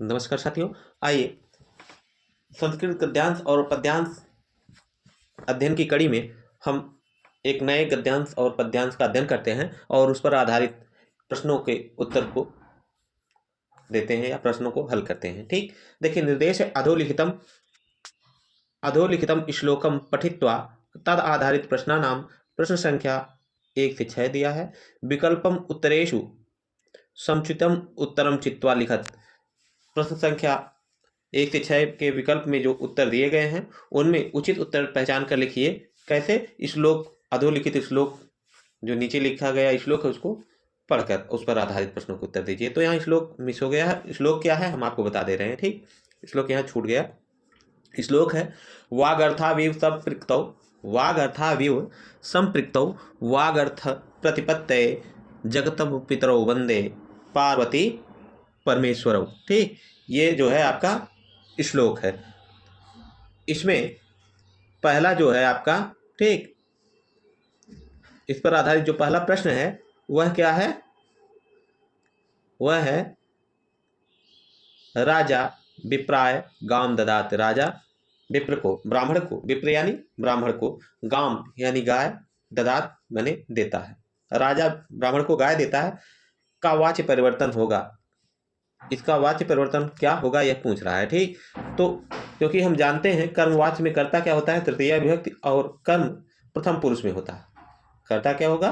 नमस्कार साथियों, आइए संस्कृत गद्यांश और पद्यांश अध्ययन की कड़ी में हम एक नए गद्यांश और पद्यांश का अध्ययन करते हैं और उस पर आधारित प्रश्नों के उत्तर को देते हैं या प्रश्नों को हल करते हैं। ठीक, देखिए निर्देश है अधोलिखितम श्लोकम पठित्वा तद आधारित प्रश्नानाम प्रश्न संख्या 1 से 6 दिया है। विकल्पम उत्तरेषु समुचितम उत्तरम चित्वा लिखत। प्रश्न संख्या 1 से 6 के विकल्प में जो उत्तर दिए गए हैं उनमें उचित उत्तर पहचान कर लिखिए। कैसे? श्लोक, अधोलिखित श्लोक जो नीचे लिखा गया श्लोक है उसको पढ़कर उस पर आधारित प्रश्नों को उत्तर दीजिए। तो यहाँ श्लोक मिस हो गया है। श्लोक क्या है हम आपको बता दे रहे हैं। ठीक, श्लोक यहाँ छूट गया। श्लोक है वागर्थाविव संपृक्तौ वागर्थ प्रतिपत्तये जगतम पितरौ वंदे पार्वती परमेश्वरौ। ठीक, ये जो है आपका श्लोक है। इसमें पहला जो है आपका, ठीक, इस पर आधारित जो पहला प्रश्न है वह क्या है? वह है राजा विप्राय गाम ददात। राजा विप्र को, ब्राह्मण को, विप्र यानी ब्राह्मण को, गाम यानी गाय, ददात माने देता है। राजा ब्राह्मण को गाय देता है का वाच्य परिवर्तन होगा। इसका वाच्य परिवर्तन क्या होगा यह पूछ रहा है। ठीक, तो क्योंकि हम जानते हैं कर्मवाच्य में कर्ता क्या होता है? तृतीया विभक्ति, और कर्म प्रथम पुरुष में होता है। कर्ता क्या होगा?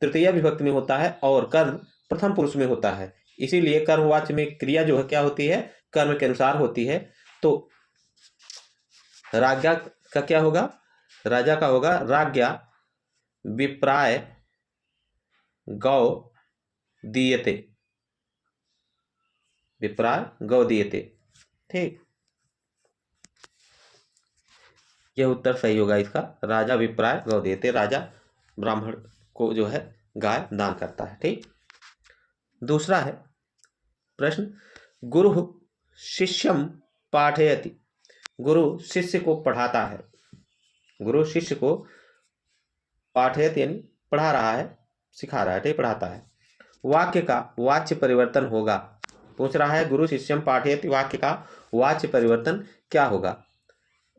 तृतीया विभक्ति में होता है और कर्म प्रथम पुरुष में होता है। इसीलिए कर्मवाच्य में क्रिया जो है क्या होती है? कर्म के अनुसार होती है। तो राज्ञा का क्या होगा? राजा का होगा राज्ञा विप्राय गौ दीयते। विप्राय गौ दीयते। ठीक, यह उत्तर सही होगा इसका। राजा विप्राय गौ दीयते, राजा ब्राह्मण को जो है गाय दान करता है। ठीक, दूसरा है प्रश्न गुरु शिष्यम पाठयति। गुरु शिष्य को पढ़ाता है। गुरु शिष्य को पाठयति यानी पढ़ा रहा है, सिखा रहा है, ठीक, पढ़ाता है। वाक्य का वाच्य परिवर्तन होगा। पूछ रहा है गुरु शिष्यम पाठयति, वाक्य का वाच्य परिवर्तन क्या होगा?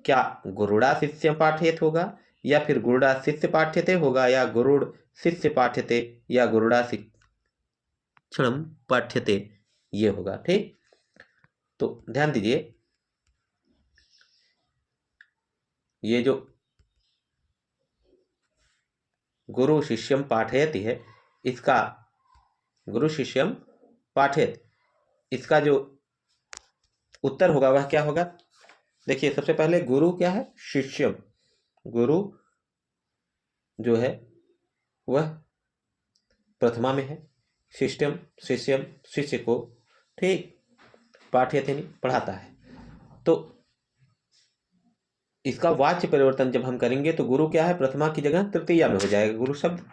क्या गुरुड़ा शिष्यम पाठयत होगा, या फिर गुरुड़ा शिष्य पाठ्यते होगा, या गुरुड़ शिष्य पाठ्यते, या गुरुड़ा शिक्षणम पाठ्यते, ये होगा। ठीक, तो ध्यान दीजिए, ये जो गुरु शिष्यम पाठयति है, इसका गुरु शिष्यम पाठयति, इसका जो उत्तर होगा वह क्या होगा? देखिए, सबसे पहले गुरु क्या है? शिष्यम। गुरु जो है वह प्रथमा में है। शिष्यम, शिष्यम शिष्य को, ठीक, पाठयति नहीं पढ़ाता है। तो इसका वाच्य परिवर्तन जब हम करेंगे तो गुरु क्या है? प्रथमा की जगह तृतीया में हो जाएगा। गुरु शब्द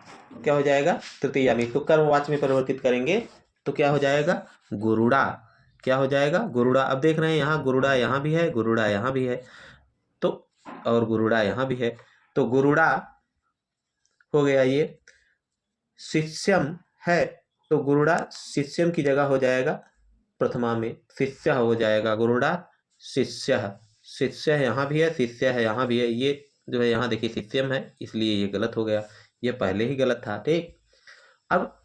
क्या हो जाएगा? तृतीया में। इसको कर्म वाच्य में परिवर्तित करेंगे तो क्या हो जाएगा? गुरुड़ा। क्या हो जाएगा? गुरुड़ा। अब देख रहे हैं यहाँ गुरुड़ा यहाँ भी है, गुरुड़ा यहाँ भी है, तो और गुरुड़ा यहाँ भी है, तो गुरुड़ा हो गया। ये शिष्यम है तो गुरुड़ा शिष्यम की जगह हो जाएगा प्रथमा में, शिष्य हो जाएगा। गुरुड़ा शिष्य, शिष्य है यहाँ भी है, शिष्य है यहाँ भी है। ये जो है यहाँ देखिए शिष्यम है, इसलिए ये गलत हो गया, ये पहले ही गलत था। ठीक, अब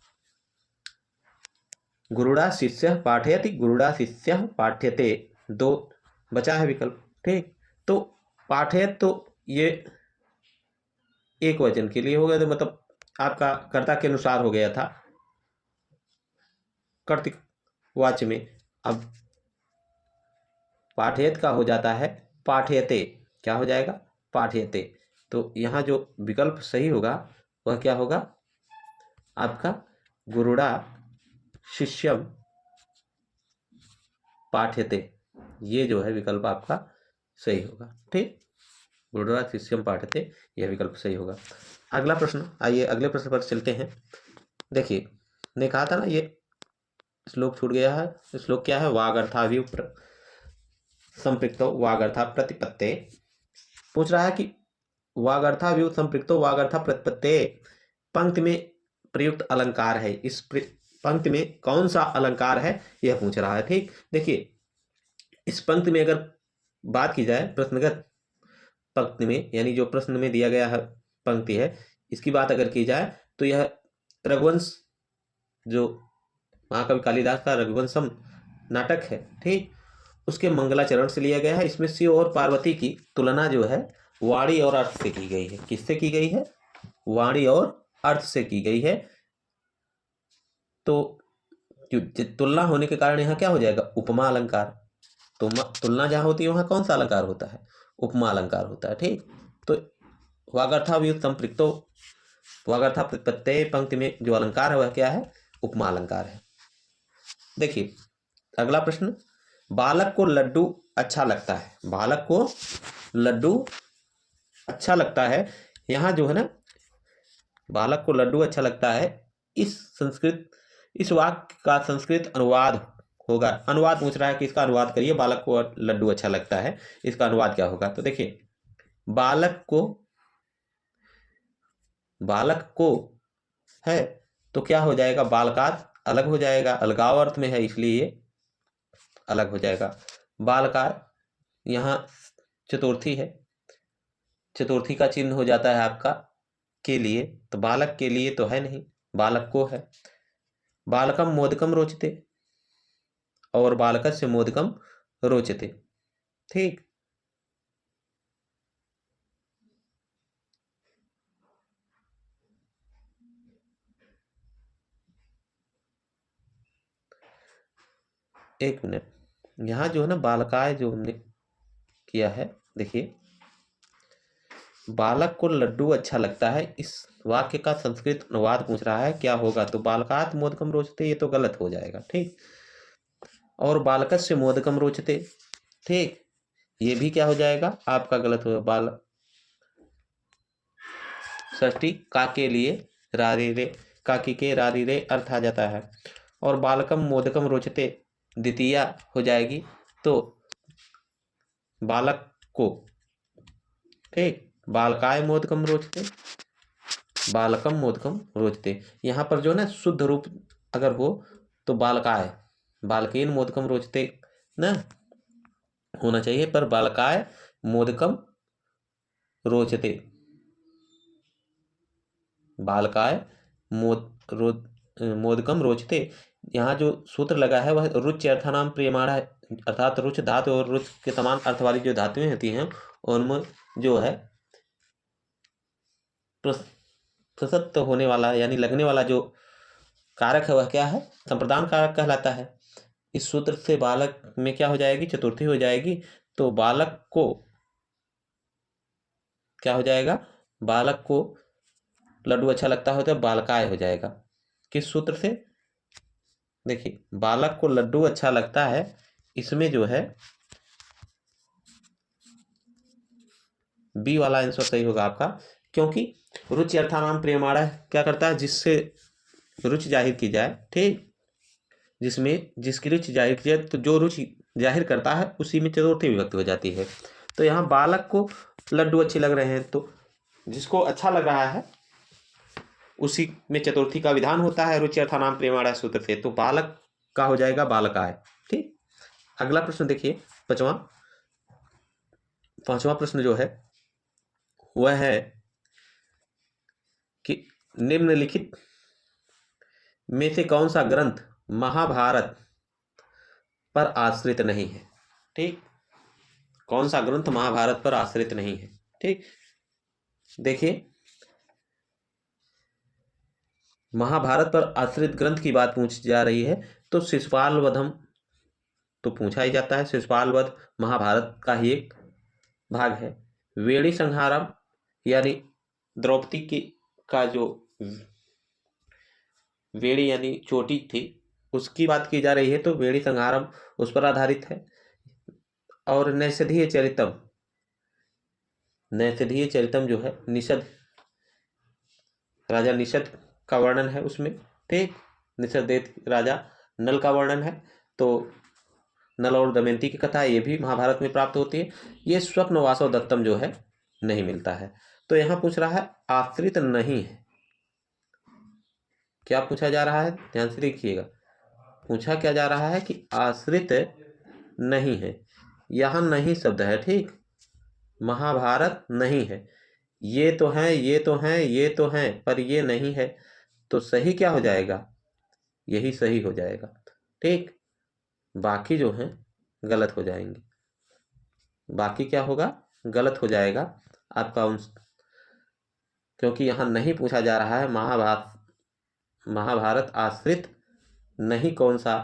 गुरुड़ा शिष्य पाठयति, गुरुड़ा शिष्य पाठ्यते, दो बचा है विकल्प। ठीक, तो पाठयत तो ये एक वचन के लिए हो गया, तो मतलब आपका कर्ता के अनुसार हो गया था कर्तृक वाच्य में। अब पाठयत का हो जाता है पाठयते। क्या हो जाएगा? पाठयते। तो यहाँ जो विकल्प सही होगा वह क्या होगा? आपका गुरुड़ा शिष्यम पाठ्यते, ये जो है विकल्प आपका सही होगा। ठीक, गुरुड़ा शिष्यम पाठ्यते, यह विकल्प सही होगा। अगला प्रश्न, आइए अगले प्रश्न पर चलते हैं। देखिए, ने कहा था ना ये श्लोक छूट गया है। श्लोक क्या है? वागर्थाविव संपृक्तो वागर्था प्रतिपत्ते। पूछ रहा है कि वागर्थाविव संपृक्तो वागर्था प्रतिपत्ते पंक्ति में प्रयुक्त अलंकार है। इस पंक्ति में कौन सा अलंकार है यह पूछ रहा है। ठीक, देखिए इस पंक्ति में अगर बात की जाए प्रश्नगत पंक्ति में, यानी जो प्रश्न में दिया गया है पंक्ति है, इसकी बात अगर की जाए तो यह रघुवंश, जो महाकवि कालिदास का रघुवंशम नाटक है, ठीक, उसके मंगलाचरण से लिया गया है। इसमें शिव और पार्वती की तुलना जो है वाणी और अर्थ से की गई है। किससे की गई है? वाणी और अर्थ से की गई है। तो तुलना होने के कारण यहाँ क्या हो जाएगा? उपमा अलंकार। तुलना जहाँ होती है वहाँ कौन सा अलंकार होता है? उपमा अलंकार होता है। ठीक, तो वागर्थाव्युत संपृक्तो वागर्था प्रत्यय पंक्ति में जो अलंकार है वह क्या है? उपमा अलंकार है। देखिए अगला प्रश्न, बालक को लड्डू अच्छा लगता है। बालक को लड्डू अच्छा लगता है, यहाँ जो है ना, बालक को लड्डू अच्छा लगता है, इस वाक्य का संस्कृत अनुवाद होगा। अनुवाद पूछ रहा है कि इसका अनुवाद करिए, बालक को लड्डू अच्छा लगता है, इसका अनुवाद क्या होगा? तो देखिए बालक को है तो क्या हो जाएगा? बालकात अलग हो जाएगा, अलगाव अर्थ में है इसलिए अलग हो जाएगा। बालकार यहाँ चतुर्थी है, चतुर्थी का चिन्ह हो जाता है आपका के लिए, तो बालक के लिए तो है नहीं, बालक को है। बालकम मोदकम रोचते और बालकस्य मोदकम रोचते। ठीक, एक मिनट, यहाँ जो है ना बालकाय जो हमने किया है, देखिए बालक को लड्डू अच्छा लगता है, इस वाक्य का संस्कृत अनुवाद पूछ रहा है क्या होगा? तो बालकात मोदकम रोचते, ये तो गलत हो जाएगा। ठीक, और बालकस्य मोदकम रोचते, ठीक, ये भी क्या हो जाएगा? आपका गलत होगा। बाल षष्ठी का के लिए रारी रे, काकी के रारी रे अर्थ आ जाता है। और बालकम मोदकम रोचते द्वितीया हो जाएगी, तो बालक को, ठीक, बालकाय मोदकम रोचते, बालकम मोदकम रोचते। यहाँ पर जो ना शुद्ध रूप अगर हो तो बालकाय, बालकेन मोदकम रोचते ना होना चाहिए, पर बालकाय मोदकम रोचते, बालकाय मोदकम रोचते। यहाँ जो सूत्र लगा है वह रुच अर्थानाम प्रियमाणा है, अर्थात रुच धातु और रुच के समान अर्थ वाली जो धातुएं होती हैं उनमें जो है प्रसक्त होने वाला यानी लगने वाला जो कारक है वह क्या है? संप्रदान कारक कहलाता है। इस सूत्र से बालक में क्या हो जाएगी? चतुर्थी हो जाएगी। तो बालक को क्या हो जाएगा? बालक को लड्डू अच्छा लगता हो तो बालकाय हो जाएगा। किस सूत्र से? देखिए बालक को लड्डू अच्छा लगता है, इसमें जो है बी वाला आंसर सही होगा आपका, क्योंकि रुचि अर्थानाम प्रियमाणा क्या करता है? जिससे रुचि जाहिर की जाए, ठीक, जिसमें जिसकी रुचि जाहिर की जाए, तो जो रुचि जाहिर करता है उसी में चतुर्थी विभक्ति हो जाती है। तो यहाँ बालक को लड्डू अच्छे लग रहे हैं, तो जिसको अच्छा लग रहा है उसी में चतुर्थी का विधान होता है रुचि अर्थानाम प्रेमाणा सूत्र से, तो बालक का हो जाएगा बालकाय। ठीक, अगला प्रश्न देखिए, पांचवा प्रश्न जो है वह है कि निम्नलिखित में से कौन सा ग्रंथ महाभारत पर आश्रित नहीं है? ठीक, कौन सा ग्रंथ महाभारत पर आश्रित नहीं है? ठीक, देखिए महाभारत पर आश्रित ग्रंथ की बात पूछी जा रही है, तो शिशुपाल वधम तो पूछा ही जाता है। शिशुपाल वध महाभारत का ही एक भाग है। वेणी संहारम यानी द्रौपदी की का जो वेणी यानी चोटी थी उसकी बात की जा रही है, तो वेणी संहारम उस पर आधारित है। और नैषधीय चरितम जो है निषद, राजा निषद का वर्णन है उसमें। ठीक, निषद राजा नल का वर्णन है, तो नल और दमयंती की कथा ये भी महाभारत में प्राप्त होती है। ये स्वप्न वासव दत्तम जो है नहीं मिलता है। तो यहाँ पूछ रहा है आश्रित नहीं है, क्या पूछा जा रहा है, ध्यान से देखिएगा। पूछा क्या जा रहा है कि आश्रित नहीं है, यहाँ नहीं शब्द है, ठीक। महाभारत नहीं है, ये तो हैं, ये तो हैं, ये तो हैं, पर ये नहीं है, तो सही क्या हो जाएगा, यही सही हो जाएगा, ठीक। बाकी जो हैं गलत हो जाएंगे, बाकी क्या होगा, गलत हो जाएगा आपका उन, क्योंकि यहाँ नहीं पूछा जा रहा है महाभारत आश्रित नहीं कौन सा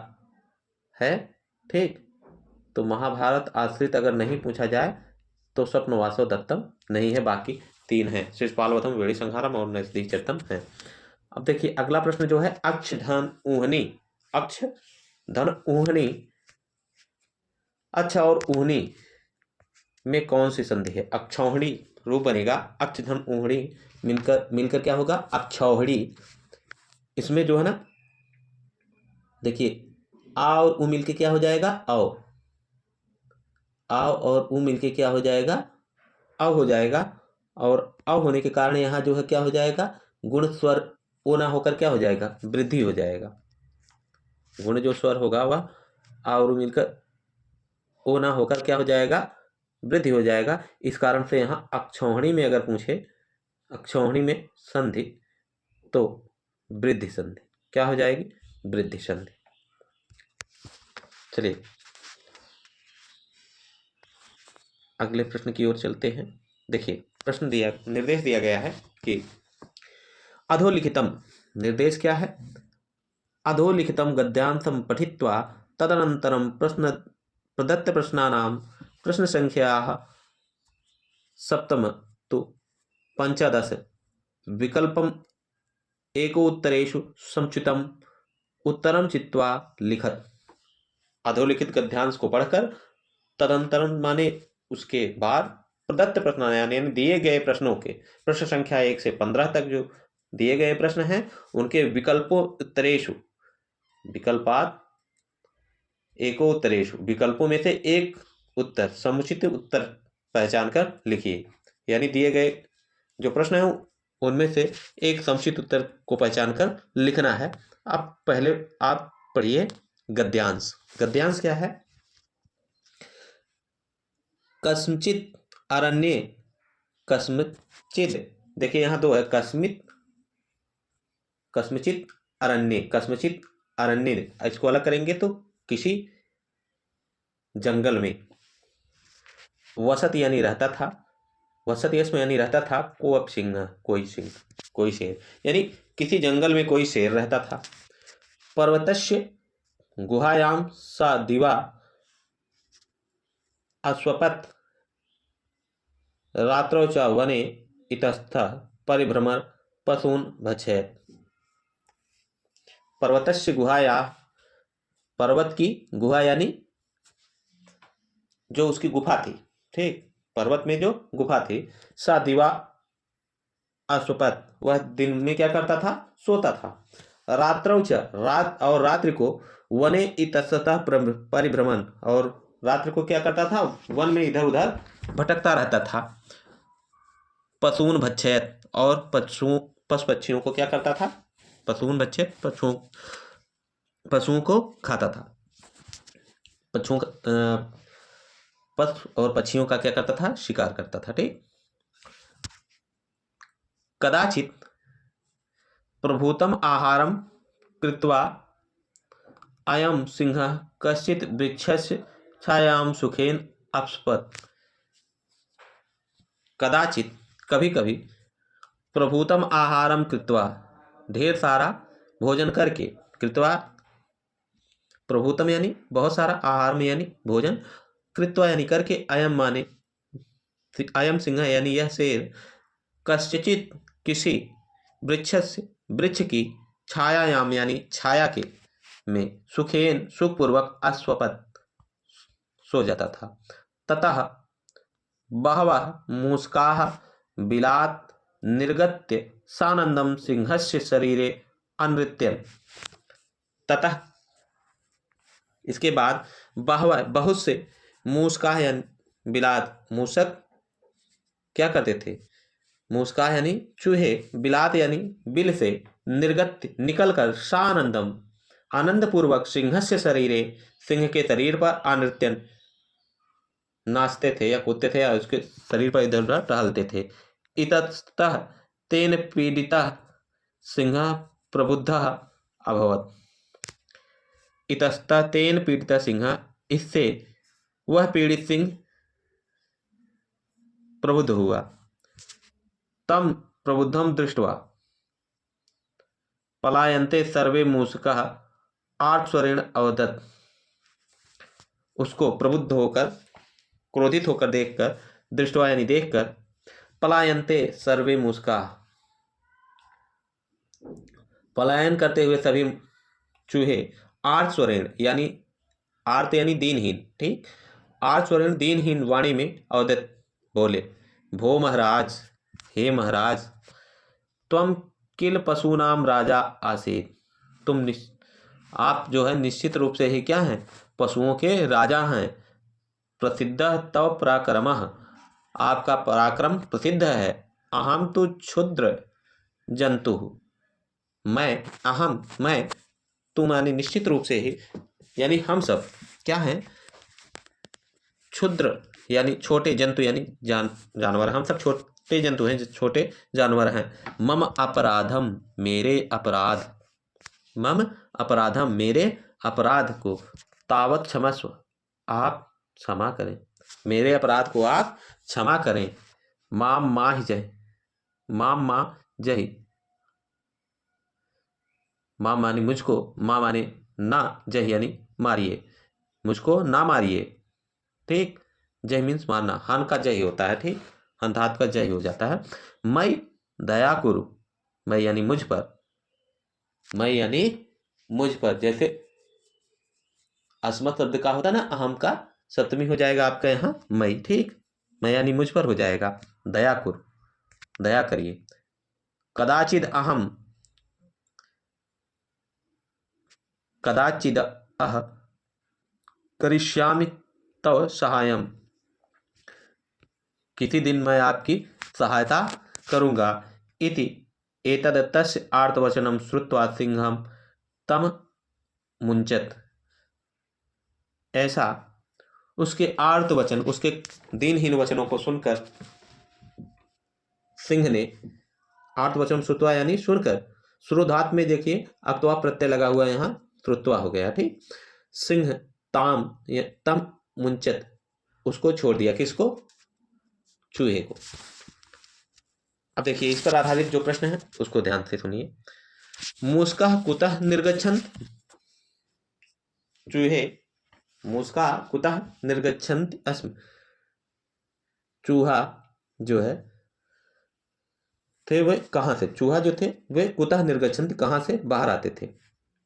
है, ठीक। तो महाभारत आश्रित अगर नहीं पूछा जाए तो स्वप्न वासव दत्तम नहीं है, बाकी तीन है, शिशुपालवधम, वेणी संहारम और नैषधि चरितम है। अब देखिए अगला प्रश्न जो है, अक्ष धन ऊहनी, अक्ष धन ऊहनी, अच्छा और ऊहनी में कौन सी संधि है, अक्षौहिणी रूप बनेगा, अक्ष धन ऊहनी मिलकर क्या होगा, अक्षौहिणी। इसमें जो है ना, देखिए आ और उ मिलके क्या हो जाएगा, औ, आ और उ मिलके क्या हो जाएगा, अव हो जाएगा, और अव होने के कारण यहाँ जो है क्या हो जाएगा, गुण स्वर ओ ना होकर क्या हो जाएगा, वृद्धि हो जाएगा। गुण जो स्वर होगा वह आ और उ मिलकर ओ ना होकर क्या हो जाएगा, वृद्धि हो जाएगा। इस कारण से यहाँ अक्षौहिणी में अगर पूछे, अक्षौहिणी में संधि तो वृद्धि संधि क्या हो जाएगी, वृद्धि संधि। चलिए अगले प्रश्न की ओर चलते हैं। देखिए प्रश्न दिया, निर्देश दिया गया है कि अधोलिखितम, निर्देश क्या है, अधोलिखितम गद्यांशं पठित्वा तदनन्तरं प्रश्न प्रदत्त प्रश्नानां प्रश्न संख्याः सप्तम तो 15 विकल्पम एकोत्तरेषु समुचितम उत्तरम चित्वा लिखत। अधोलिखित गद्यांश को पढ़कर तदंतरम माने उसके बाद प्रदत्त प्रश्न यानी दिए गए प्रश्नों के प्रश्न संख्या 1 से 15 तक जो दिए गए प्रश्न हैं उनके विकल्पों उत्तरेषु, विकल्पात एकोत्तरेषु, विकल्पों में से एक उत्तर, समुचित उत्तर पहचान कर लिखिए। यानी दिए गए जो प्रश्न है उनमें से एक समुचित उत्तर को पहचान कर लिखना है। अब पहले आप पढ़िए गद्यांश। गद्यांश क्या है, कस्मचित अरण्ये, कस्मचित, देखिए यहाँ दो है, कस्मचित अरण्ये, कस्मचित अरण्ये, इसको अलग करेंगे तो किसी जंगल में, वसत यानी रहता था, वसत यश में यानी रहता था, कोअप सिंह, कोई सिंह, कोई शेर, यानी किसी जंगल में कोई शेर रहता था। पर्वतस्य गुहायाम सा दिवा अस्वपत् रात्रौ च वने इतस्तः परिभ्रमण पशून् भक्षयत्। पर्वतस्य गुहाया, पर्वत की गुहा यानी जो उसकी गुफा थी, ठीक, पर्वत में जो गुफा थी, सा दिवा अस्वपत्, वह दिन में क्या करता था, सोता था, रात्रौ च, रात और रात्रि को, वने इतस्ततः परिभ्रमण, और रात्रि को क्या करता था, वन में इधर उधर भटकता रहता था, पशून भक्षयत, और पशु पक्षियों को क्या करता था, पशून भक्षयत, पशुओं को खाता था, पशुओं का पशु और पक्षियों का क्या करता था, शिकार करता था, ठीक। कदाचित प्रभूतम आहारम कृत्वा अयम सिंहः कश्चित् वृक्षस्य छायां सुखेन अपस्पत्। कदाचित कभी कभी, प्रभूतम आहारम कृत्वा ढेर सारा भोजन करके, कृत्वा प्रभूतम यानी बहुत सारा, आहार में यानी भोजन, कृत्वा यानी करके, अयम माने अयम सिंह यानी यह शेर, कश्चित किसी, वृक्षस्य वृक्ष की, छायायाम यानी छाया के में, सुखेन सुखपूर्वक अस्वपत् सो जाता था, ततः बहवः मूषकाः बिलात् निर्गत्य सानंदम सिंहस्य शरीरे अनृत्यन्। ततः इसके बाद बहवः बहुत से, मूषकाः यानी बिलात, मूषक क्या करते थे, मूषकाः यानी चूहे, बिलात यानी बिल से, निर्गत्य निकलकर सानंदम आनंद पूर्वक सिंहस्य शरीरे सिंह के शरीर पर अनृत्यन नाचते थे या कूदते थे या उसके शरीर पर इधर उधर टहलते थे। इतस्तः तेन पीड़ितः सिंह प्रबुद्धः अभवत्। इतस्तः तेन पीड़ितः सिंह, इससे वह पीड़ित सिंह प्रबुद्ध हुआ। तम प्रबुद्धम दृष्ट्वा पलायन्ते सर्वे मूषकाः आर्तस्वरेण अवदत्। उसको प्रबुद्ध होकर क्रोधित होकर देखकर, दृष्टवा यानी देखकर, पलायन्ते सर्वे मूषकाः पलायन करते हुए सभी चूहे आर्तस्वरेण यानी आर्त यानी दीनहीन, ठीक, आर्तस्वरेण दीनहीन वाणी में अवदत् बोले, भो महाराज, हे महाराज, त्वं किल पशूनाम राजा आसीत, आप जो है निश्चित रूप से ही क्या हैं, पशुओं के राजा हैं। प्रसिद्ध तव पराक्रमः, आपका पराक्रम प्रसिद्ध है। अहम तो क्षुद्र जंतु, मैं तुम यानी निश्चित रूप से ही यानी हम सब क्या हैं, क्षुद्र यानी छोटे, जंतु यानी जानवर, हम सब छोटे जंतु हैं, छोटे जानवर हैं। मम अपराधम, मेरे अपराध, मम अपराधम, मेरे अपराध को, तावत क्षमस्व, आप क्षमा करें, मेरे अपराध को आप क्षमा करें। माम माहि जय, माम माँ जय, माँ मानी मुझको, माँ माने ना, जय यानी मारिए, मुझको ना मारिए, ठीक। जय मीन्स मारना, हन का जय होता है, ठीक, हंधात का जय हो जाता है। मैं दया कुरु, मैं यानी मुझ पर, मैं यानी मुझ पर, जैसे अस्मत् शब्द का होता है ना, अहम का सप्तमी हो जाएगा आपका यहाँ मैं, ठीक, मैं यानी मुझ पर हो जाएगा। दया कुरु, दया करिए। कदाचिद अहम, कदाचिद अह करिष्यामि तव सहायम, किसी दिन मैं आपकी सहायता करूंगा। इति एतद् तस्य आर्तवचनं श्रुत्वा सिंहं तम मुंचत, ऐसा उसके आर्त वचन, उसके दीनहीन वचनों को सुनकर सिंह ने, आर्त वचन श्रुत्वा यानी सुनकर, श्रुधात में देखिए अक्तवा प्रत्यय लगा हुआ है, यहाँ श्रुत्वा हो गया, ठीक। सिंह ताम या तम मुंचत, उसको छोड़ दिया, किसको, चूहे को। अब देखिए इस पर आधारित जो प्रश्न है उसको ध्यान से सुनिए। मूषकाः कुतः निर्गच्छन्ति, चूहे मूषकाः कुतः निर्गच्छन्ति अस्म, चूहा जो है थे वे कहाँ से, चूहा जो थे वे कुतः निर्गच्छन्ति कहाँ से बाहर आते थे,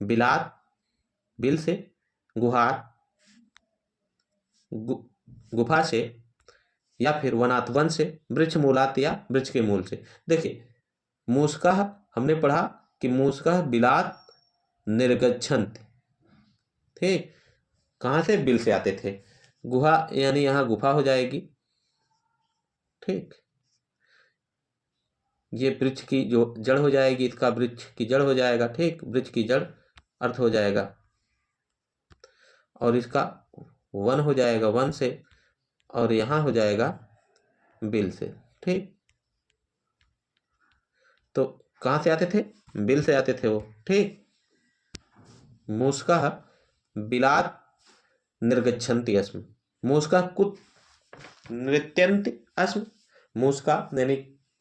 बिलात बिल से, गुहार गुफा से, या फिर वनात वन से, वृक्ष मूलात या वृक्ष के मूल से। देखिए मूषकाः हमने पढ़ा कि मूषकाः बिलात निर्गच्छन्ति, ठीक, कहाँ से, बिल से आते थे। गुहा यानी यहाँ गुफा हो जाएगी, ठीक, ये वृक्ष की जो जड़ हो जाएगी, इसका वृक्ष की जड़ हो जाएगा, ठीक, वृक्ष की जड़ अर्थ हो जाएगा, और इसका वन हो जाएगा वन से, और यहाँ हो जाएगा बिल से, ठीक। तो कहाँ से आते थे, बिल से आते थे वो, ठीक। मूषकाः बिलात निर्गच्छन्ति अस्म, मूषकाः कुत नृत्यन्ति अस्म, मूषका यानी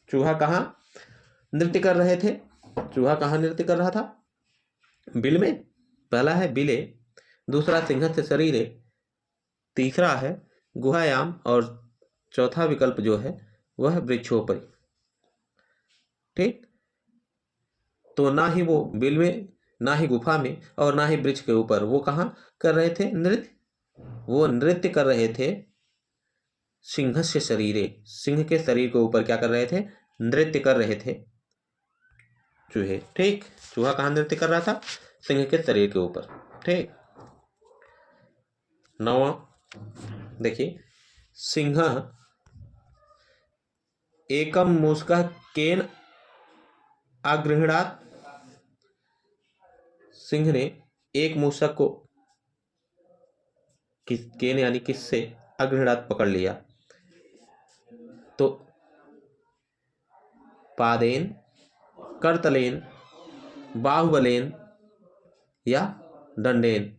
चूहा कहाँ नृत्य कर रहे थे, चूहा कहाँ नृत्य कर रहा था, बिल में, पहला है बिले, दूसरा सिंहस्य शरीरे, तीसरा है गुहायाम, और चौथा विकल्प जो है वह वृक्षोपरि, ठीक। तो ना ही वो बिल में, ना ही गुफा में, और ना ही वृक्ष के ऊपर, वो कहाँ कर रहे थे नृत्य, वो नृत्य कर रहे थे सिंहस्य शरीरे, सिंह के शरीर के ऊपर क्या कर रहे थे, नृत्य कर रहे थे चूहे, ठीक। चूहा कहाँ नृत्य कर रहा था, सिंह के शरीर के ऊपर, ठीक। नौ देखिए, सिंह एकम मूषकः केन अगृह्णात्, सिंह ने एक मूषक को केन यानी किससे अग्निनाद पकड़ लिया, तो पादेन, करतलेन, बाहुबलेन या दंडेन।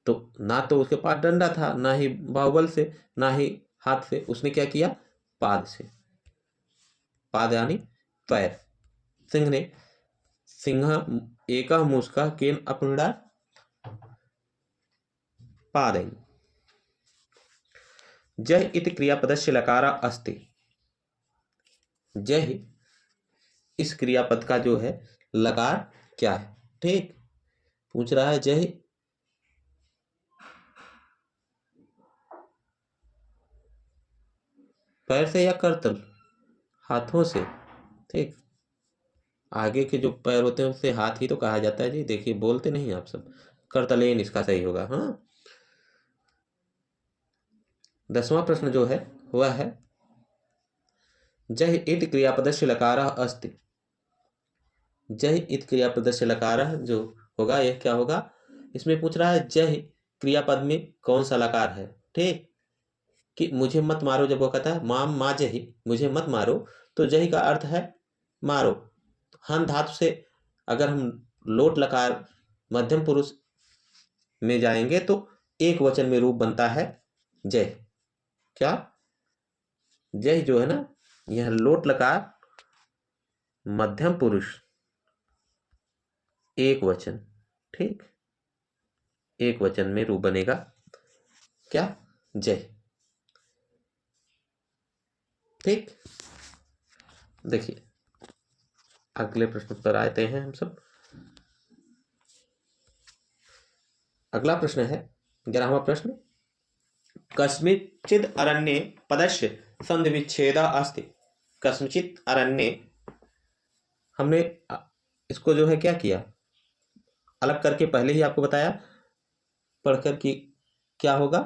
तो ना तो उसके पास डंडा था, ना ही बाहुबल से, ना ही हाथ से, उसने क्या किया, पाद से। पाद यानी पैर। सिंह ने सिंह एक मुस्का केन अपनुड़ा पादेन। जय इति क्रियापदस्य लकार अस्ति। जय इस क्रियापद का जो है लकार क्या है, ठीक। पूछ रहा है जय पैर से या करतल, हाथों से, ठीक। आगे के जो पैर होते हैं उससे हाथ ही तो कहा जाता है जी, देखिए बोलते नहीं आप सब। करतलेन इसका सही होगा। हाँ, 10वां प्रश्न जो है वह है जय इति क्रियापदस्य लकारः अस्ति। जय इति क्रियापदस्य लकारः जो होगा यह क्या होगा, इसमें पूछ रहा है जय क्रियापद में कौन सा लकार है, ठीक। कि मुझे मत मारो, जब वो कहता है माम मा जही, मुझे मत मारो, तो जही का अर्थ है मारो। हन धातु से अगर हम लोट लकार मध्यम पुरुष में जाएंगे तो एक वचन में रूप बनता है जय। क्या, जय जो है ना, यह लोट लकार मध्यम पुरुष एक वचन, ठीक, एक वचन में रूप बनेगा क्या, जय, ठीक। देखिए अगले प्रश्न पर आते हैं हम सब। अगला प्रश्न है 11वां प्रश्न, कस्मिंश्चित् अरण्ये पदस्य संधि विच्छेदः अस्ति। कस्मिंश्चित् अरण्ये, हमने इसको जो है क्या किया, अलग करके पहले ही आपको बताया पढ़कर कि क्या होगा।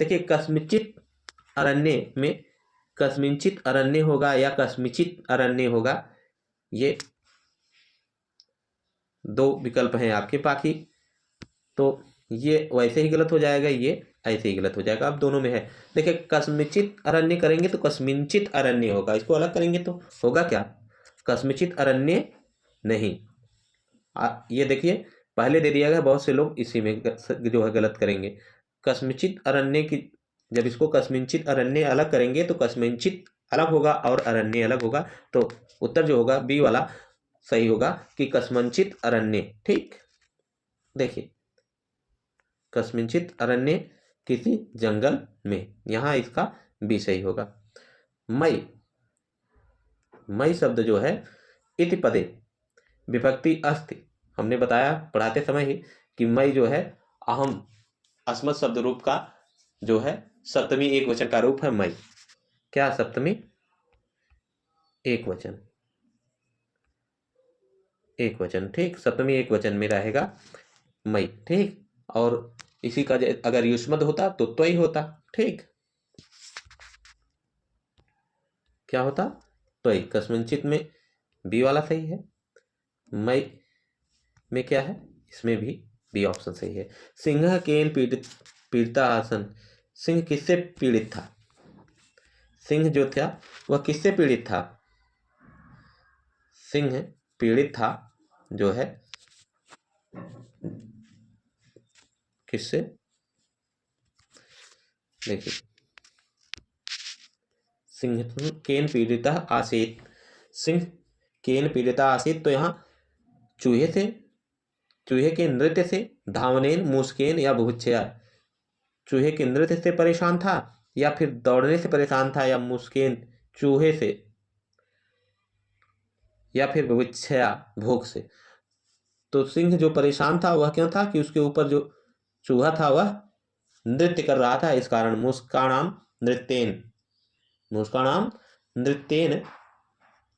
देखिए कस्मिंश्चित् अरण्ये में कस्मिंश्चित् अरण्ये होगा या कस्मिंश्चित् अरण्ये होगा, ये दो विकल्प हैं आपके, बाकी तो ये वैसे ही गलत हो जाएगा, ये ऐसे ही गलत हो जाएगा, अब दोनों में है। देखिए कस्मिंश्चित् अरण्य करेंगे तो कस्मिंश्चित् अरण्य होगा, इसको अलग करेंगे तो होगा क्या, कस्मिंश्चित् अरण्य नहीं। ये देखिए पहले दे दिया गया, बहुत से लोग इसी में जो है गलत करेंगे। कस्मिंश्चित् अरण्य की, जब इसको कस्मिंश्चित् अरण्य अलग करेंगे तो कस्मिंश्चित् अलग होगा और अरण्य अलग होगा, तो उत्तर जो होगा बी वाला सही होगा कि कस्मिंश्चित् अरण्य, ठीक। देखिए कस्मिंश्चित् अरण्य किसी जंगल में, यहां इसका बी सही होगा। मई, मई शब्द जो है इति पदे विभक्ति अस्ति। हमने बताया पढ़ाते समय ही कि मई जो है अहम अस्मत् शब्द रूप का जो है सप्तमी एक वचन का रूप है मई। क्या, सप्तमी एक वचन, एक वचन, ठीक, सप्तमी एक वचन में रहेगा मई, ठीक। और इसी का अगर युष्मद होता तो त्वई होता, ठीक। क्या होता, त्वई। कस्मिंश्चित् में बी वाला सही है, मई में क्या है, इसमें भी बी ऑप्शन सही है। सिंह केन पीड़िता आसन। सिंह किससे पीड़ित था, सिंह जो था वह किससे पीड़ित था, सिंह पीड़ित था जो है किससे, देखिए सिंह केन पीड़िता आसीत, सिंह केन पीड़िता आसीत, तो यहाँ चूहे से, चूहे के नृत्य से, धावनेन, मुस्केन या बुभुक्षया। चूहे के नृत्य से परेशान था या फिर दौड़ने से परेशान था या मुस्केन चूहे से या फिर बुभुक्षया भूख से। तो सिंह जो परेशान था वह क्यों था कि उसके ऊपर जो चूहा था वह नृत्य कर रहा था, इस कारण मुस्कानाम नृत्येन, मुस्कानाम नृत्येन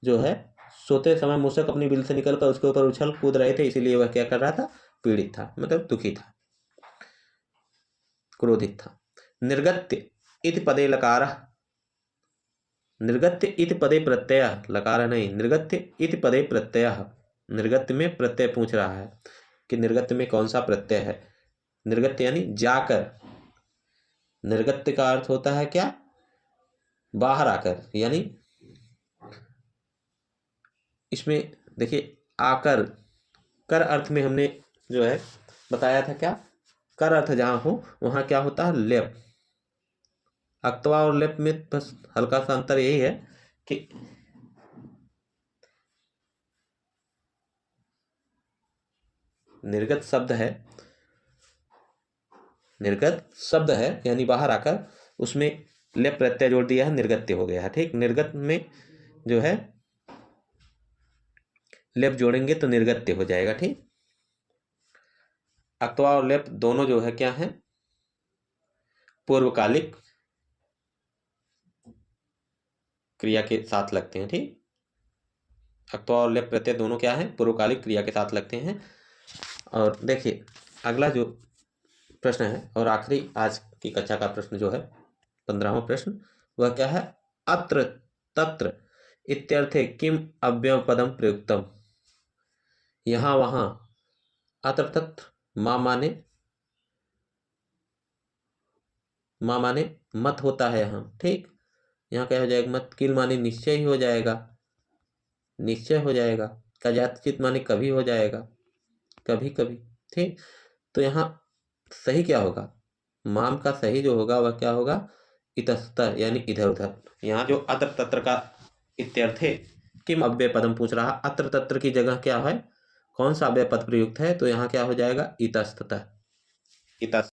जो है सोते समय मूषक अपनी बिल से निकलकर उसके ऊपर उछल कूद रहे थे, इसीलिए वह क्या कर रहा था, पीड़ित था, मतलब दुखी था, क्रोधित था। निर्गत्य इति पदे लकारः निर्गत्य इति पदे प्रत्यय, लकार नहीं, निर्गत्य इति पदे प्रत्यय, निर्गत्य में प्रत्यय पूछ रहा है कि निर्गत्य में कौन सा प्रत्यय है। निर्गत्य यानी जाकर, निर्गत्य का अर्थ होता है क्या, बाहर आकर, यानी इसमें देखिए आकर, कर अर्थ में हमने जो है बताया था क्या, कर अर्थ जहां हो वहां क्या होता है, लेप। अक्तवा और लेप में बस हल्का सा अंतर यही है कि निर्गत शब्द है, निर्गत शब्द है यानी बाहर आकर, उसमें लेप प्रत्यय जोड़ दिया है, निर्गत्य हो गया है। ठीक, निर्गत में जो है लेप जोड़ेंगे तो निर्गत्य हो जाएगा। ठीक, अक्तवा और लेप दोनों जो है क्या है, पूर्वकालिक क्रिया के साथ लगते हैं। ठीक, अक्तवा और लेप प्रत्यय दोनों क्या है, पूर्वकालिक क्रिया के साथ लगते हैं। और देखिए अगला जो प्रश्न है और आखिरी आज की कक्षा का प्रश्न जो है 15वां प्रश्न, वह क्या है, अत्र तत्र इत्यर्थे किम अव्यय पदम प्रयुक्तम। यहां वहां, अत्र तत्र मां माने मत होता है यहाँ। ठीक, यहाँ क्या हो जाएगा, मत, किल माने निश्चय ही हो जाएगा, निश्चय हो जाएगा, कदाचित माने कभी हो जाएगा, कभी कभी। ठीक, तो यहाँ सही क्या होगा, माम का सही जो होगा वह क्या होगा, इतस्तर यानी इधर उधर। यहाँ जो अत्र तत्र का इत्यर्थे किम अव्यय पदम पूछ रहा, अत्र तत्र की जगह क्या है, कौन सा अव्यय पद प्रयुक्त है, तो यहाँ क्या हो जाएगा, इतस्ततः, इतस्त